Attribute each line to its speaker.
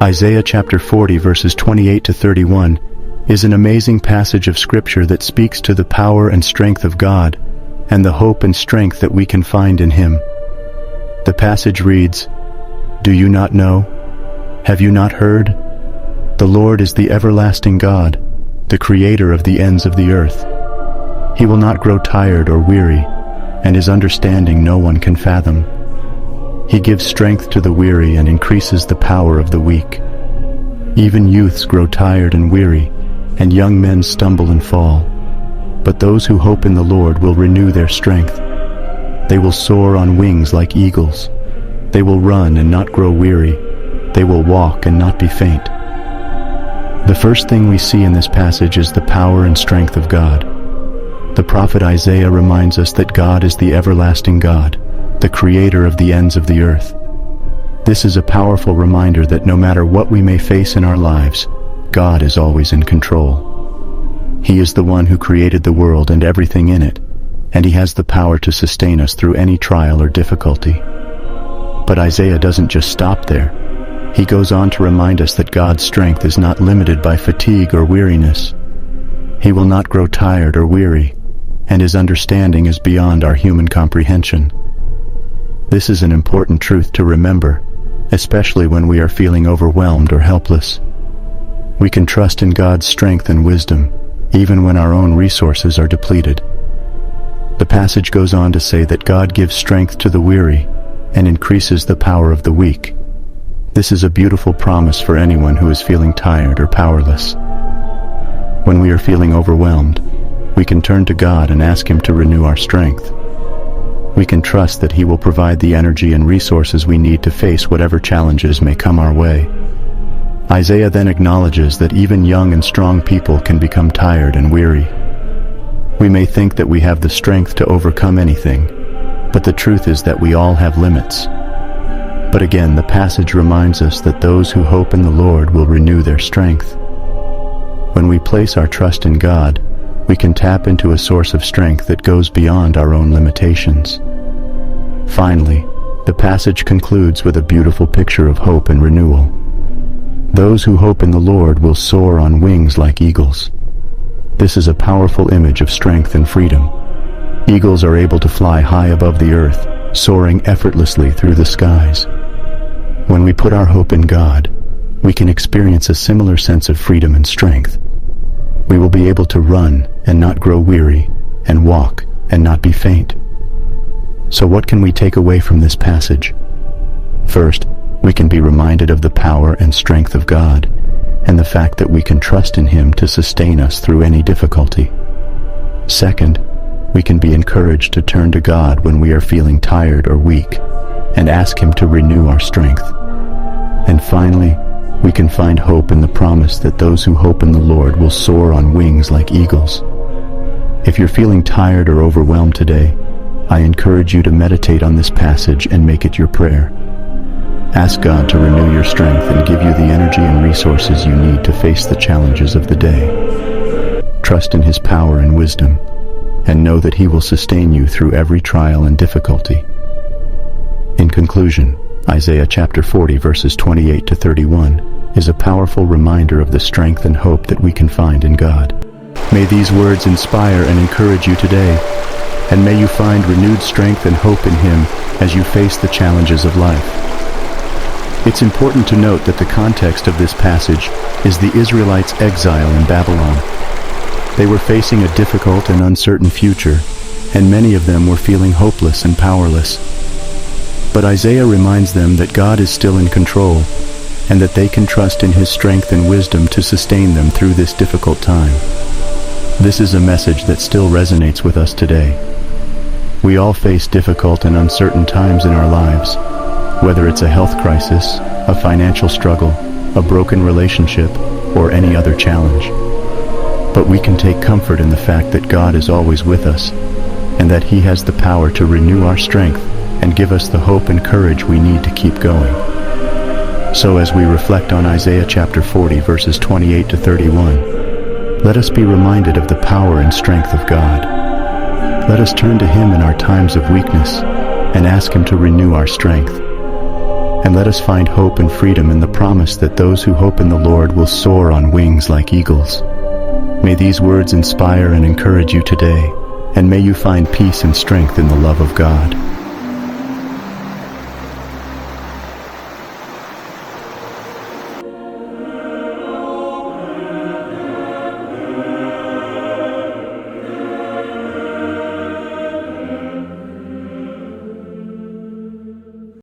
Speaker 1: Isaiah chapter 40 verses 28 to 31 is an amazing passage of scripture that speaks to the power and strength of God and the hope and strength that we can find in Him. The passage reads, "Do you not know? Have you not heard? The Lord is the everlasting God, the creator of the ends of the earth. He will not grow tired or weary, and His understanding no one can fathom. He gives strength to the weary and increases the power of the weak. Even youths grow tired and weary, and young men stumble and fall. But those who hope in the Lord will renew their strength. They will soar on wings like eagles. They will run and not grow weary. They will walk and not be faint." The first thing we see in this passage is the power and strength of God. The prophet Isaiah reminds us that God is the everlasting God, the creator of the ends of the earth. This is a powerful reminder that no matter what we may face in our lives, God is always in control. He is the one who created the world and everything in it, and He has the power to sustain us through any trial or difficulty. But Isaiah doesn't just stop there. He goes on to remind us that God's strength is not limited by fatigue or weariness. He will not grow tired or weary, and His understanding is beyond our human comprehension. This is an important truth to remember, especially when we are feeling overwhelmed or helpless. We can trust in God's strength and wisdom, even when our own resources are depleted. The passage goes on to say that God gives strength to the weary and increases the power of the weak. This is a beautiful promise for anyone who is feeling tired or powerless. When we are feeling overwhelmed, we can turn to God and ask Him to renew our strength. We can trust that He will provide the energy and resources we need to face whatever challenges may come our way. Isaiah then acknowledges that even young and strong people can become tired and weary. We may think that we have the strength to overcome anything, but the truth is that we all have limits. But again, the passage reminds us that those who hope in the Lord will renew their strength. When we place our trust in God, we can tap into a source of strength that goes beyond our own limitations. Finally, the passage concludes with a beautiful picture of hope and renewal. Those who hope in the Lord will soar on wings like eagles. This is a powerful image of strength and freedom. Eagles are able to fly high above the earth, soaring effortlessly through the skies. When we put our hope in God, we can experience a similar sense of freedom and strength. We will be able to run and not grow weary, and walk and not be faint. So what can we take away from this passage? First, we can be reminded of the power and strength of God, and the fact that we can trust in Him to sustain us through any difficulty. Second, we can be encouraged to turn to God when we are feeling tired or weak, and ask Him to renew our strength. And finally, we can find hope in the promise that those who hope in the Lord will soar on wings like eagles. If you're feeling tired or overwhelmed today, I encourage you to meditate on this passage and make it your prayer. Ask God to renew your strength and give you the energy and resources you need to face the challenges of the day. Trust in His power and wisdom, and know that He will sustain you through every trial and difficulty. In conclusion, Isaiah chapter 40 verses 28 to 31 is a powerful reminder of the strength and hope that we can find in God. May these words inspire and encourage you today, and may you find renewed strength and hope in Him as you face the challenges of life. It's important to note that the context of this passage is the Israelites' exile in Babylon. They were facing a difficult and uncertain future, and many of them were feeling hopeless and powerless. But Isaiah reminds them that God is still in control, and that they can trust in His strength and wisdom to sustain them through this difficult time. This is a message that still resonates with us today. We all face difficult and uncertain times in our lives, whether it's a health crisis, a financial struggle, a broken relationship, or any other challenge. But we can take comfort in the fact that God is always with us, and that He has the power to renew our strength and give us the hope and courage we need to keep going. So as we reflect on Isaiah chapter 40 verses 28 to 31, let us be reminded of the power and strength of God. Let us turn to Him in our times of weakness and ask Him to renew our strength. and let us find hope and freedom in the promise that those who hope in the Lord will soar on wings like eagles. May these words inspire and encourage you today, and may you find peace and strength in the love of God.